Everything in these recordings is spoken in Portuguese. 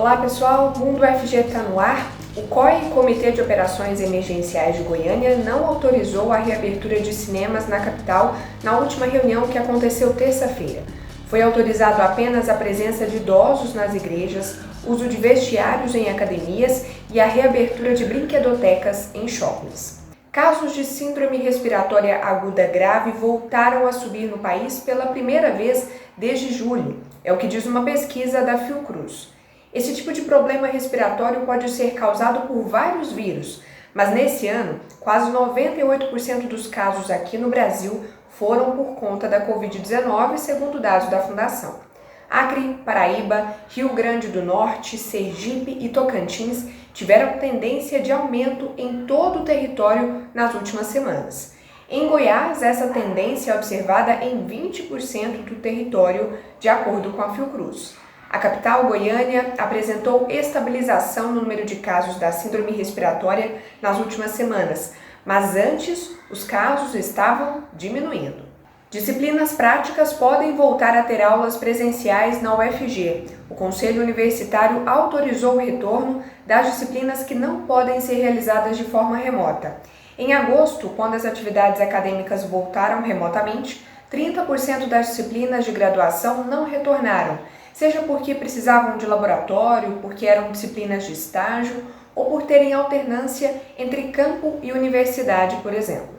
Olá pessoal, Mundo UFG está no ar. O COI, Comitê de Operações Emergenciais de Goiânia, não autorizou a reabertura de cinemas na capital na última reunião que aconteceu terça-feira. Foi autorizado apenas a presença de idosos nas igrejas, uso de vestiários em academias e a reabertura de brinquedotecas em shoppings. Casos de síndrome respiratória aguda grave voltaram a subir no país pela primeira vez desde julho, é o que diz uma pesquisa da Fiocruz. Esse tipo de problema respiratório pode ser causado por vários vírus, mas nesse ano, quase 98% dos casos aqui no Brasil foram por conta da Covid-19, segundo dados da Fundação. Acre, Paraíba, Rio Grande do Norte, Sergipe e Tocantins tiveram tendência de aumento em todo o território nas últimas semanas. Em Goiás, essa tendência é observada em 20% do território, de acordo com a Fiocruz. A capital, Goiânia, apresentou estabilização no número de casos da síndrome respiratória nas últimas semanas, mas antes os casos estavam diminuindo. Disciplinas práticas podem voltar a ter aulas presenciais na UFG. O Conselho Universitário autorizou o retorno das disciplinas que não podem ser realizadas de forma remota. Em agosto, quando as atividades acadêmicas voltaram remotamente, 30% das disciplinas de graduação não retornaram, seja porque precisavam de laboratório, porque eram disciplinas de estágio ou por terem alternância entre campo e universidade, por exemplo.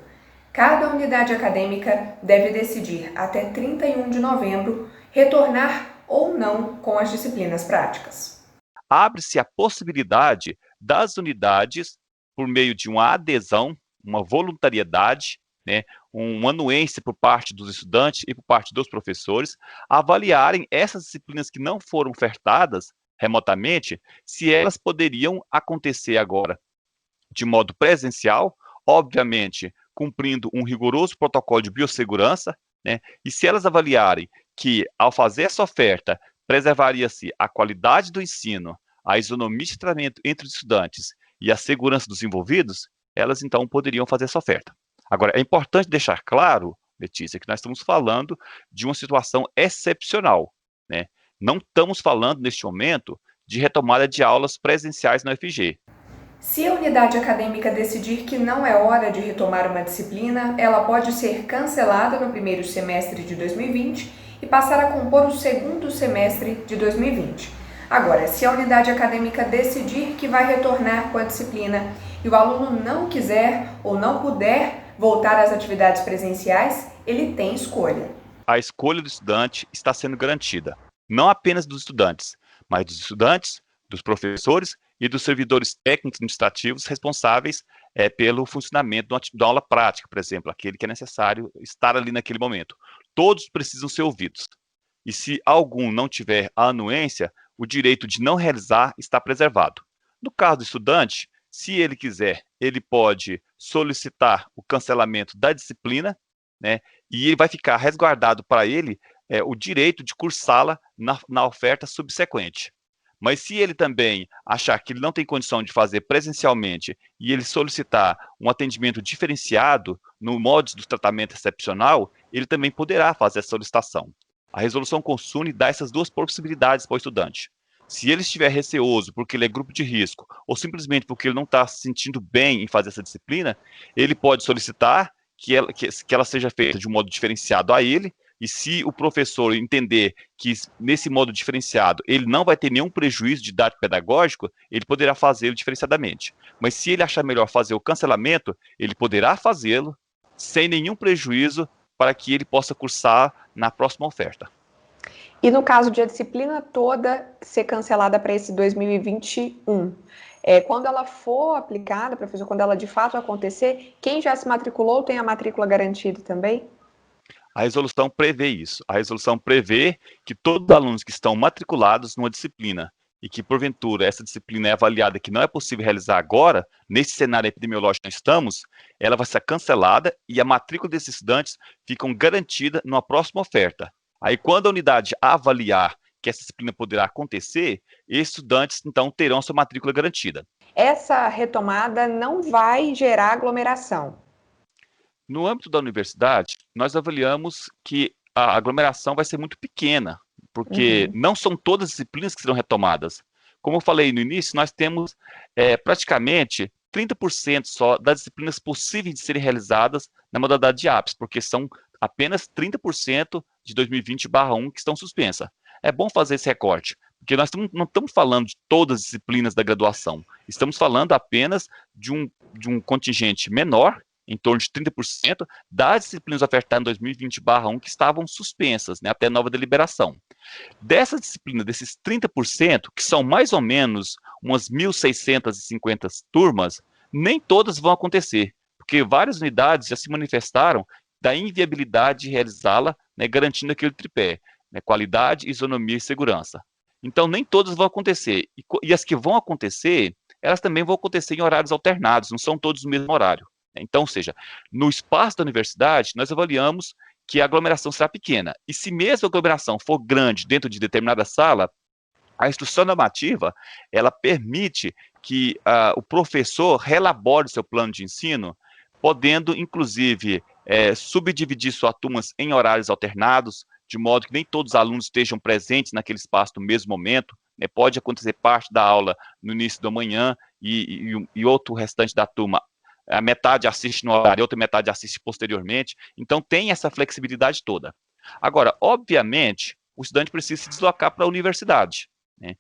Cada unidade acadêmica deve decidir até 31 de novembro retornar ou não com as disciplinas práticas. Abre-se a possibilidade das unidades, por meio de uma adesão, uma voluntariedade, uma anuência por parte dos estudantes e por parte dos professores, avaliarem essas disciplinas que não foram ofertadas remotamente, se elas poderiam acontecer agora de modo presencial, obviamente cumprindo um rigoroso protocolo de biossegurança, e se elas avaliarem que, ao fazer essa oferta, preservaria-se a qualidade do ensino, a isonomia de tratamento entre os estudantes e a segurança dos envolvidos, elas então poderiam fazer essa oferta. Agora, é importante deixar claro, Letícia, que nós estamos falando de uma situação excepcional, Não estamos falando, neste momento, de retomada de aulas presenciais na UFG. Se a unidade acadêmica decidir que não é hora de retomar uma disciplina, ela pode ser cancelada no primeiro semestre de 2020 e passar a compor o segundo semestre de 2020. Agora, se a unidade acadêmica decidir que vai retornar com a disciplina e o aluno não quiser ou não puder voltar às atividades presenciais, ele tem escolha. A escolha do estudante está sendo garantida, não apenas dos estudantes, mas dos estudantes, dos professores e dos servidores técnicos administrativos responsáveis pelo funcionamento da aula prática, por exemplo, aquele que é necessário estar ali naquele momento. Todos precisam ser ouvidos. E se algum não tiver a anuência, o direito de não realizar está preservado. No caso do estudante, se ele quiser, ele pode solicitar o cancelamento da disciplina, e ele vai ficar resguardado para ele o direito de cursá-la na oferta subsequente. Mas se ele também achar que ele não tem condição de fazer presencialmente e ele solicitar um atendimento diferenciado no modo do tratamento excepcional, ele também poderá fazer essa solicitação. A resolução Consune dá essas duas possibilidades para o estudante. Se ele estiver receoso porque ele é grupo de risco ou simplesmente porque ele não está se sentindo bem em fazer essa disciplina, ele pode solicitar que ela seja feita de um modo diferenciado a ele, e se o professor entender que nesse modo diferenciado ele não vai ter nenhum prejuízo didático pedagógico, ele poderá fazê-lo diferenciadamente. Mas se ele achar melhor fazer o cancelamento, ele poderá fazê-lo sem nenhum prejuízo para que ele possa cursar na próxima oferta. E no caso de a disciplina toda ser cancelada para esse 2021, quando ela for aplicada, professor, quando ela de fato acontecer, quem já se matriculou tem a matrícula garantida também? A resolução prevê isso. A resolução prevê que todos os alunos que estão matriculados numa disciplina e que, porventura, essa disciplina é avaliada que não é possível realizar agora, nesse cenário epidemiológico que nós estamos, ela vai ser cancelada e a matrícula desses estudantes fica garantida numa próxima oferta. Aí, quando a unidade avaliar que essa disciplina poderá acontecer, esses estudantes, então, terão sua matrícula garantida. Essa retomada não vai gerar aglomeração. No âmbito da universidade, nós avaliamos que a aglomeração vai ser muito pequena, porque não são todas as disciplinas que serão retomadas. Como eu falei no início, nós temos praticamente 30% só das disciplinas possíveis de serem realizadas na modalidade de APS, porque são apenas 30% de 2020/1 que estão suspensas. É bom fazer esse recorte, porque nós não estamos falando de todas as disciplinas da graduação, estamos falando apenas de um contingente menor, em torno de 30%, das disciplinas ofertadas em 2020/1 que estavam suspensas, né, até nova deliberação. Dessa disciplina, desses 30%, que são mais ou menos umas 1.650 turmas, nem todas vão acontecer, porque várias unidades já se manifestaram da inviabilidade de realizá-la, né, garantindo aquele tripé, né, qualidade, isonomia e segurança. Então, nem todas vão acontecer. E as que vão acontecer, elas também vão acontecer em horários alternados, não são todos no mesmo horário. Então, ou seja, no espaço da universidade, nós avaliamos que a aglomeração será pequena. E se mesmo a aglomeração for grande dentro de determinada sala, a instrução normativa, ela permite que o professor relabore seu plano de ensino, podendo, inclusive, subdividir suas turmas em horários alternados, de modo que nem todos os alunos estejam presentes naquele espaço no mesmo momento, né? Pode acontecer parte da aula no início da manhã e outro restante da turma, a metade assiste no horário, a outra metade assiste posteriormente, então tem essa flexibilidade toda. Agora, obviamente, o estudante precisa se deslocar para a universidade, né?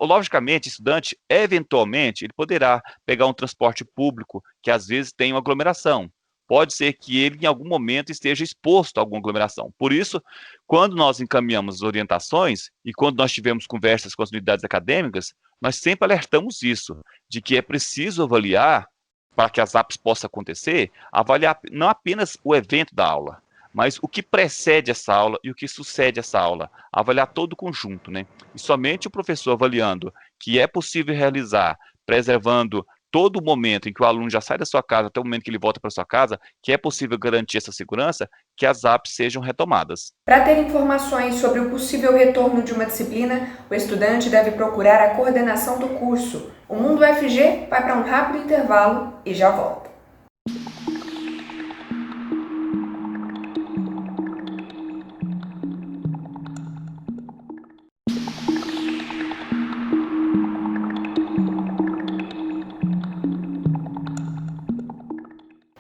Logicamente, o estudante, eventualmente, ele poderá pegar um transporte público que às vezes tem uma aglomeração. Pode ser que ele, em algum momento, esteja exposto a alguma aglomeração. Por isso, quando nós encaminhamos as orientações e quando nós tivemos conversas com as unidades acadêmicas, nós sempre alertamos isso, de que é preciso avaliar, para que as APS possam acontecer, avaliar não apenas o evento da aula, mas o que precede essa aula e o que sucede essa aula, avaliar todo o conjunto, né? E somente o professor avaliando que é possível realizar, preservando todo o momento em que o aluno já sai da sua casa até o momento que ele volta para sua casa, que é possível garantir essa segurança, que as APS sejam retomadas. Para ter informações sobre o possível retorno de uma disciplina, o estudante deve procurar a coordenação do curso. O Mundo UFG vai para um rápido intervalo e já volta.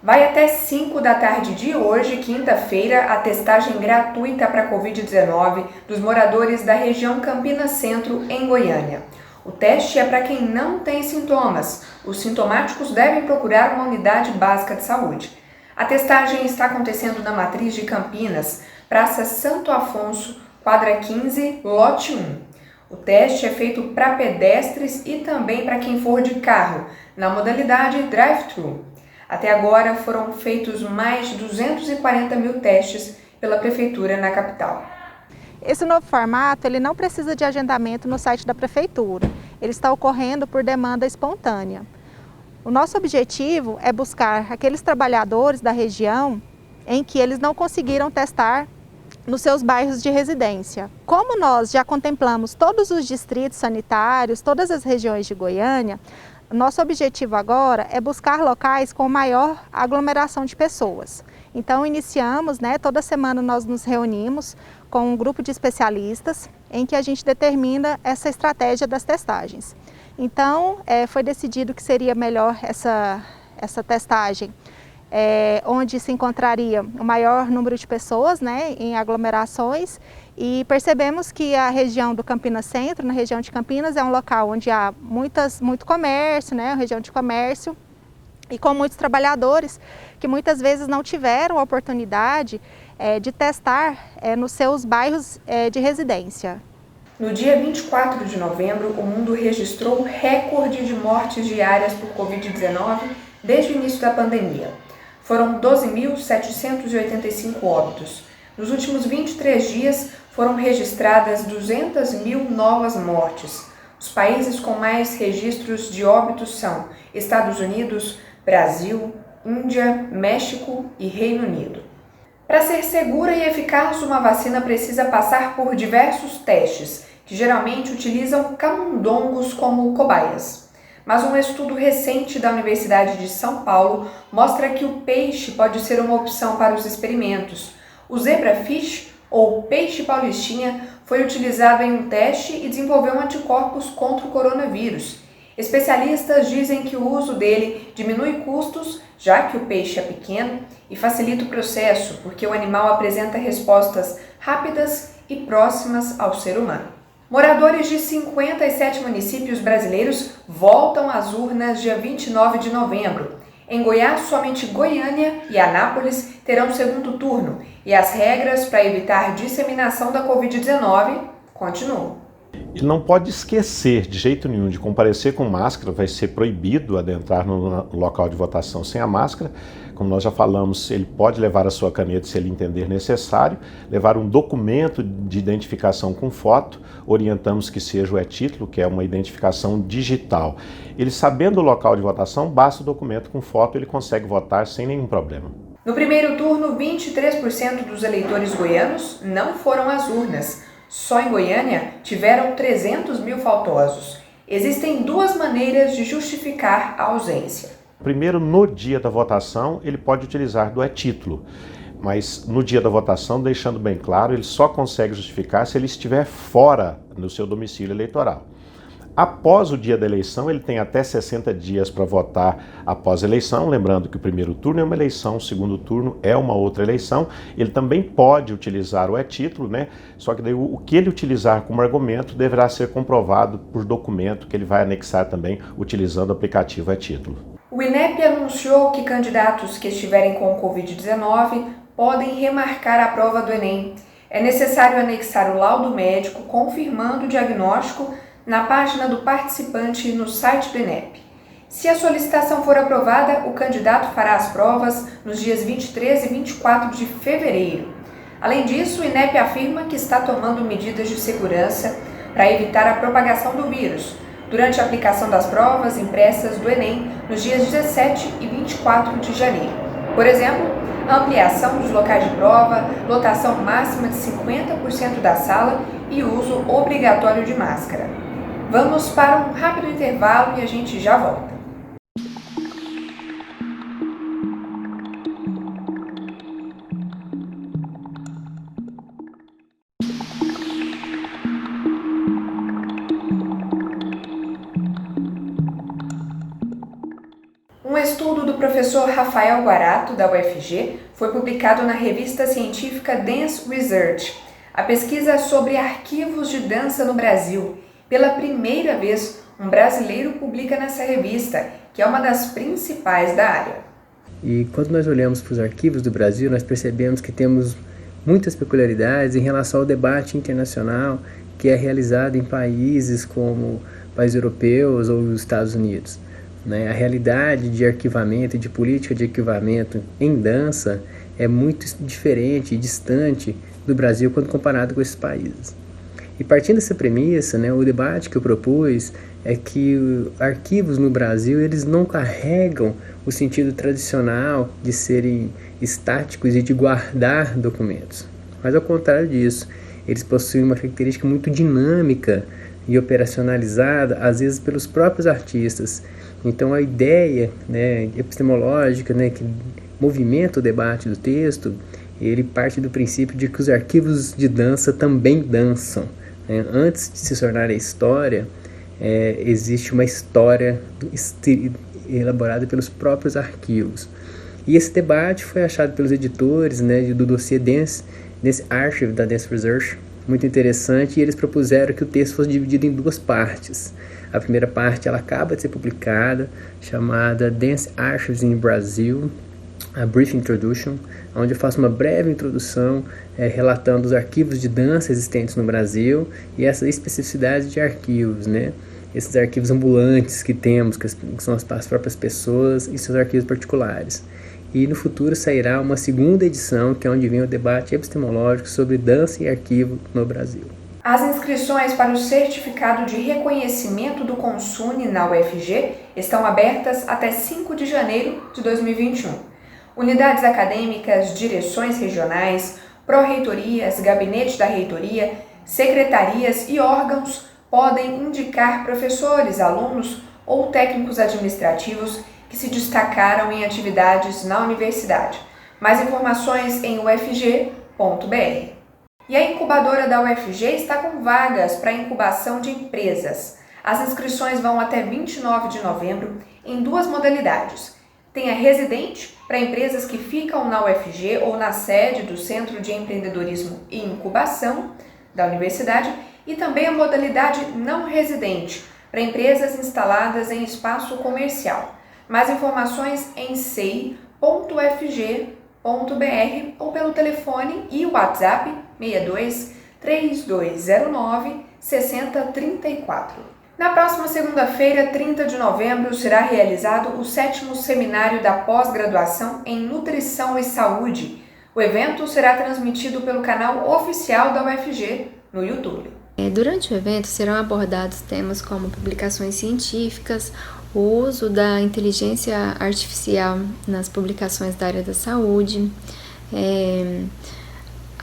Vai até 5 da tarde de hoje, quinta-feira, a testagem gratuita para a Covid-19 dos moradores da região Campinas Centro, em Goiânia. O teste é para quem não tem sintomas. Os sintomáticos devem procurar uma unidade básica de saúde. A testagem está acontecendo na Matriz de Campinas, Praça Santo Afonso, quadra 15, lote 1. O teste é feito para pedestres e também para quem for de carro, na modalidade drive-thru. Até agora foram feitos mais de 240 mil testes pela Prefeitura na capital. Esse novo formato ele não precisa de agendamento no site da Prefeitura, ele está ocorrendo por demanda espontânea. O nosso objetivo é buscar aqueles trabalhadores da região em que eles não conseguiram testar nos seus bairros de residência. Como nós já contemplamos todos os distritos sanitários, todas as regiões de Goiânia, nosso objetivo agora é buscar locais com maior aglomeração de pessoas. Então iniciamos, toda semana nós nos reunimos com um grupo de especialistas em que a gente determina essa estratégia das testagens. Então foi decidido que seria melhor essa testagem onde se encontraria o maior número de pessoas em aglomerações, e percebemos que a região do Campinas Centro, na região de Campinas, é um local onde há muito comércio, uma região de comércio, e com muitos trabalhadores que muitas vezes não tiveram a oportunidade de testar nos seus bairros de residência. No dia 24 de novembro, o mundo registrou recorde de mortes diárias por Covid-19 desde o início da pandemia. Foram 12.785 óbitos. Nos últimos 23 dias, foram registradas 200 mil novas mortes. Os países com mais registros de óbitos são Estados Unidos, Brasil, Índia, México e Reino Unido. Para ser segura e eficaz, uma vacina precisa passar por diversos testes, que geralmente utilizam camundongos como cobaias. Mas um estudo recente da Universidade de São Paulo mostra que o peixe pode ser uma opção para os experimentos. O zebrafish, ou peixe paulistinha, foi utilizado em um teste e desenvolveu anticorpos contra o coronavírus. Especialistas dizem que o uso dele diminui custos, já que o peixe é pequeno, e facilita o processo, porque o animal apresenta respostas rápidas e próximas ao ser humano. Moradores de 57 municípios brasileiros voltam às urnas dia 29 de novembro. Em Goiás, somente Goiânia e Anápolis terão segundo turno, e as regras para evitar disseminação da Covid-19 continuam. Ele não pode esquecer de jeito nenhum de comparecer com máscara, vai ser proibido adentrar no local de votação sem a máscara. Como nós já falamos, ele pode levar a sua caneta se ele entender necessário, levar um documento de identificação com foto, orientamos que seja o e-título, que é uma identificação digital. Ele sabendo o local de votação, basta o documento com foto, ele consegue votar sem nenhum problema. No primeiro turno, 23% dos eleitores goianos não foram às urnas. Só em Goiânia tiveram 300 mil faltosos. Existem duas maneiras de justificar a ausência. Primeiro, no dia da votação, ele pode utilizar do e-título, mas no dia da votação, deixando bem claro, ele só consegue justificar se ele estiver fora do seu domicílio eleitoral. Após o dia da eleição, ele tem até 60 dias para votar após a eleição, lembrando que o primeiro turno é uma eleição, o segundo turno é uma outra eleição. Ele também pode utilizar o e-título, né? Só que daí o que ele utilizar como argumento deverá ser comprovado por documento que ele vai anexar também utilizando o aplicativo e-título. O INEP anunciou que candidatos que estiverem com Covid-19 podem remarcar a prova do Enem. É necessário anexar o laudo médico confirmando o diagnóstico na página do participante no site do INEP. Se a solicitação for aprovada, o candidato fará as provas nos dias 23 e 24 de fevereiro. Além disso, o INEP afirma que está tomando medidas de segurança para evitar a propagação do vírus durante a aplicação das provas impressas do Enem nos dias 17 e 24 de janeiro. Por exemplo, a ampliação dos locais de prova, lotação máxima de 50% da sala e uso obrigatório de máscara. Vamos para um rápido intervalo e a gente já volta. Um estudo do professor Rafael Guarato, da UFG, foi publicado na revista científica Dance Research. A pesquisa é sobre arquivos de dança no Brasil. Pela primeira vez, um brasileiro publica nessa revista, que é uma das principais da área. E quando nós olhamos para os arquivos do Brasil, nós percebemos que temos muitas peculiaridades em relação ao debate internacional que é realizado em países como países europeus ou os Estados Unidos. A realidade de arquivamento e de política de arquivamento em dança é muito diferente e distante do Brasil quando comparado com esses países. E partindo dessa premissa, o debate que eu propus é que arquivos no Brasil eles não carregam o sentido tradicional de serem estáticos e de guardar documentos. Mas ao contrário disso, eles possuem uma característica muito dinâmica e operacionalizada, às vezes pelos próprios artistas. Então a ideia epistemológica que movimenta o debate do texto, ele parte do princípio de que os arquivos de dança também dançam. Antes de se tornar a história, existe uma história elaborada pelos próprios arquivos. E esse debate foi achado pelos editores do dossiê Dance Archive da Dance Research, muito interessante, e eles propuseram que o texto fosse dividido em duas partes. A primeira parte ela acaba de ser publicada, chamada Dance Archives in Brazil, a Brief Introduction, onde eu faço uma breve introdução relatando os arquivos de dança existentes no Brasil e essa especificidade de arquivos, esses arquivos ambulantes que temos, que são as próprias pessoas e seus arquivos particulares. E no futuro sairá uma segunda edição, que é onde vem o debate epistemológico sobre dança e arquivo no Brasil. As inscrições para o Certificado de Reconhecimento do Consune na UFG estão abertas até 5 de janeiro de 2021. Unidades acadêmicas, direções regionais, pró-reitorias, gabinete da reitoria, secretarias e órgãos podem indicar professores, alunos ou técnicos administrativos que se destacaram em atividades na universidade. Mais informações em ufg.br. E a incubadora da UFG está com vagas para incubação de empresas. As inscrições vão até 29 de novembro em 2 modalidades. Tem a residente, para empresas que ficam na UFG ou na sede do Centro de Empreendedorismo e Incubação da universidade, e também a modalidade não residente, para empresas instaladas em espaço comercial. Mais informações em sei.ufg.br ou pelo telefone e WhatsApp 62 3209 6034. Na próxima segunda-feira, 30 de novembro, será realizado o 7º seminário da pós-graduação em Nutrição e Saúde. O evento será transmitido pelo canal oficial da UFG no YouTube. Durante o evento serão abordados temas como publicações científicas, o uso da inteligência artificial nas publicações da área da saúde,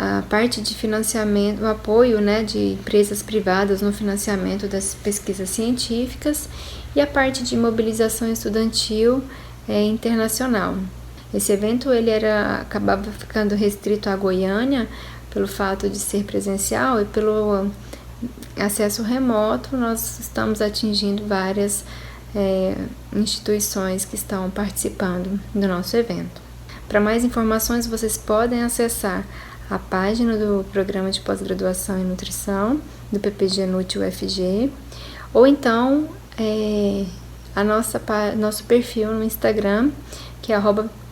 a parte de financiamento, o apoio de empresas privadas no financiamento das pesquisas científicas e a parte de mobilização estudantil internacional. Esse evento acabava ficando restrito à Goiânia pelo fato de ser presencial e pelo acesso remoto. Nós estamos atingindo várias instituições que estão participando do nosso evento. Para mais informações, vocês podem acessar a página do Programa de Pós-Graduação em Nutrição, do PPG-NUT UFG, ou então nosso perfil no Instagram, que é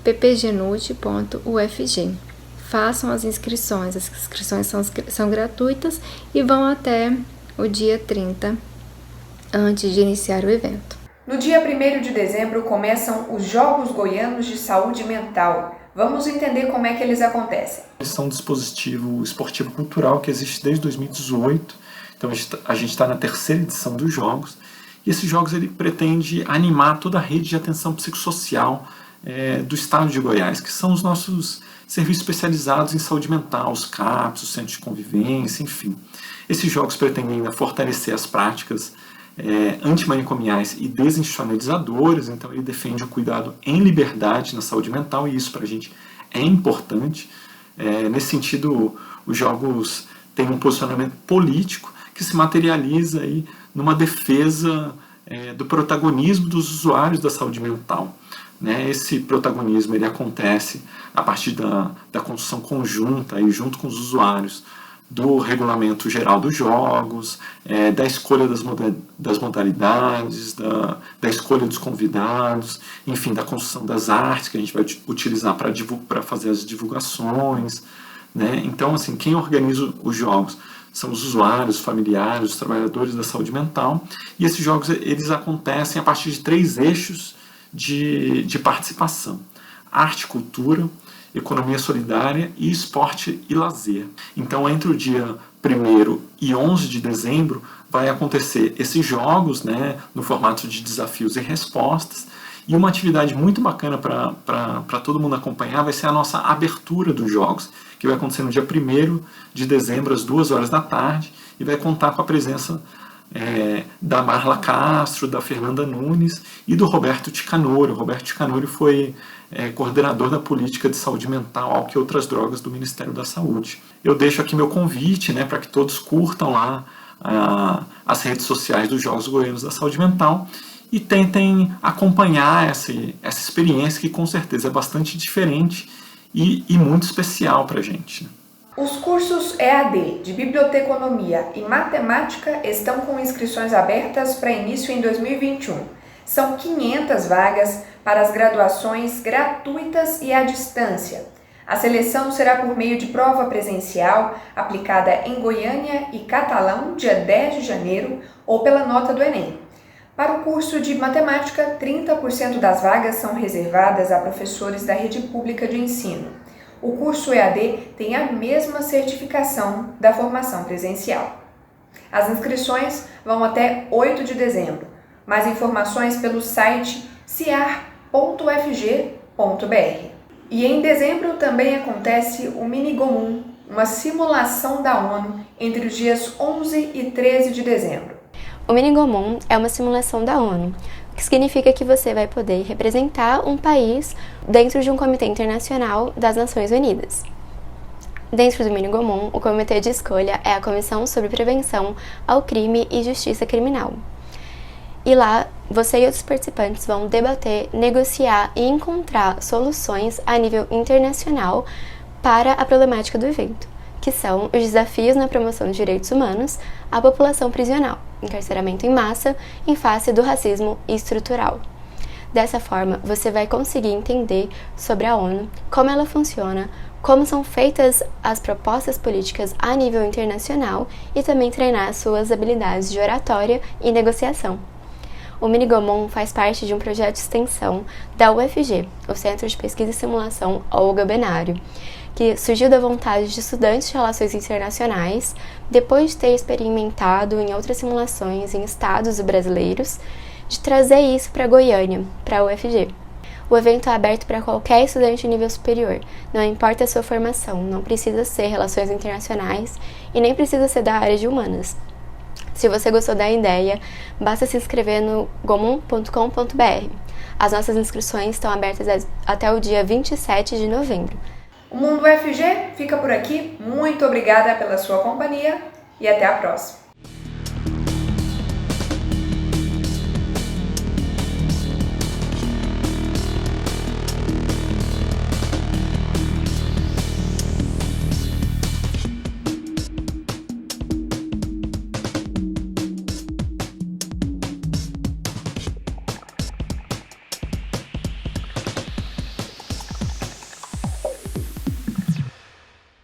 @ppgnut.ufg. Façam as inscrições são gratuitas e vão até o dia 30, antes de iniciar o evento. No dia 1º de dezembro começam os Jogos Goianos de Saúde Mental. Vamos entender como é que eles acontecem. Eles são um dispositivo esportivo cultural que existe desde 2018. Então a gente está na 3ª edição dos Jogos. E esses Jogos ele pretende animar toda a rede de atenção psicossocial do estado de Goiás, que são os nossos serviços especializados em saúde mental, os CAPs, os centros de convivência, enfim. Esses Jogos pretendem ainda fortalecer as práticas antimanicomiais e desinstitucionalizadoras. Então ele defende o cuidado em liberdade na saúde mental, e isso para a gente é importante. Nesse sentido, os Jogos têm um posicionamento político que se materializa aí numa defesa do protagonismo dos usuários da saúde mental. Esse protagonismo ele acontece a partir da construção conjunta e junto com os usuários do regulamento geral dos jogos, da escolha das modalidades, da escolha dos convidados, enfim, da construção das artes que a gente vai utilizar para fazer as divulgações. Então, assim, quem organiza os jogos são os usuários, os familiares, os trabalhadores da saúde mental, e esses jogos eles acontecem a partir de 3 eixos de participação: arte, cultura, economia solidária e esporte e lazer. Então, entre o dia 1º e 11 de dezembro, vai acontecer esses jogos, no formato de desafios e respostas. E uma atividade muito bacana para todo mundo acompanhar vai ser a nossa abertura dos jogos, que vai acontecer no dia 1º de dezembro, às 2h da tarde, e vai contar com a presença da Marla Castro, da Fernanda Nunes e do Roberto Ticanori. O Roberto Ticanori foi coordenador da política de saúde mental, álcool e outras drogas do Ministério da Saúde. Eu deixo aqui meu convite para que todos curtam lá as redes sociais dos Jogos Goianos da Saúde Mental e tentem acompanhar essa experiência, que com certeza é bastante diferente e muito especial para a gente. Os cursos EAD de Biblioteconomia e Matemática estão com inscrições abertas para início em 2021. São 500 vagas para as graduações gratuitas e à distância. A seleção será por meio de prova presencial, aplicada em Goiânia e Catalão, dia 10 de janeiro, ou pela nota do Enem. Para o curso de Matemática, 30% das vagas são reservadas a professores da rede pública de ensino. O curso EAD tem a mesma certificação da formação presencial. As inscrições vão até 8 de dezembro. Mais informações pelo site ciar.ufg.br. E em dezembro também acontece o Minigomum, uma simulação da ONU entre os dias 11 e 13 de dezembro. O Minigomum é uma simulação da ONU, o que significa que você vai poder representar um país dentro de um comitê internacional das Nações Unidas. Dentro do Minigomum, o comitê de escolha é a Comissão sobre Prevenção ao Crime e Justiça Criminal. E lá, você e outros participantes vão debater, negociar e encontrar soluções a nível internacional para a problemática do evento, que são os desafios na promoção dos direitos humanos, a população prisional, encarceramento em massa, em face do racismo estrutural. Dessa forma, você vai conseguir entender sobre a ONU, como ela funciona, como são feitas as propostas políticas a nível internacional e também treinar suas habilidades de oratória e negociação. O Minigomum faz parte de um projeto de extensão da UFG, o Centro de Pesquisa e Simulação Olga Benário, que surgiu da vontade de estudantes de relações internacionais, depois de ter experimentado em outras simulações em estados brasileiros, de trazer isso para Goiânia, para a UFG. O evento é aberto para qualquer estudante de nível superior, não importa a sua formação, não precisa ser relações internacionais e nem precisa ser da área de humanas. Se você gostou da ideia, basta se inscrever no gomum.com.br. As nossas inscrições estão abertas até o dia 27 de novembro. O Mundo UFG fica por aqui. Muito obrigada pela sua companhia e até a próxima.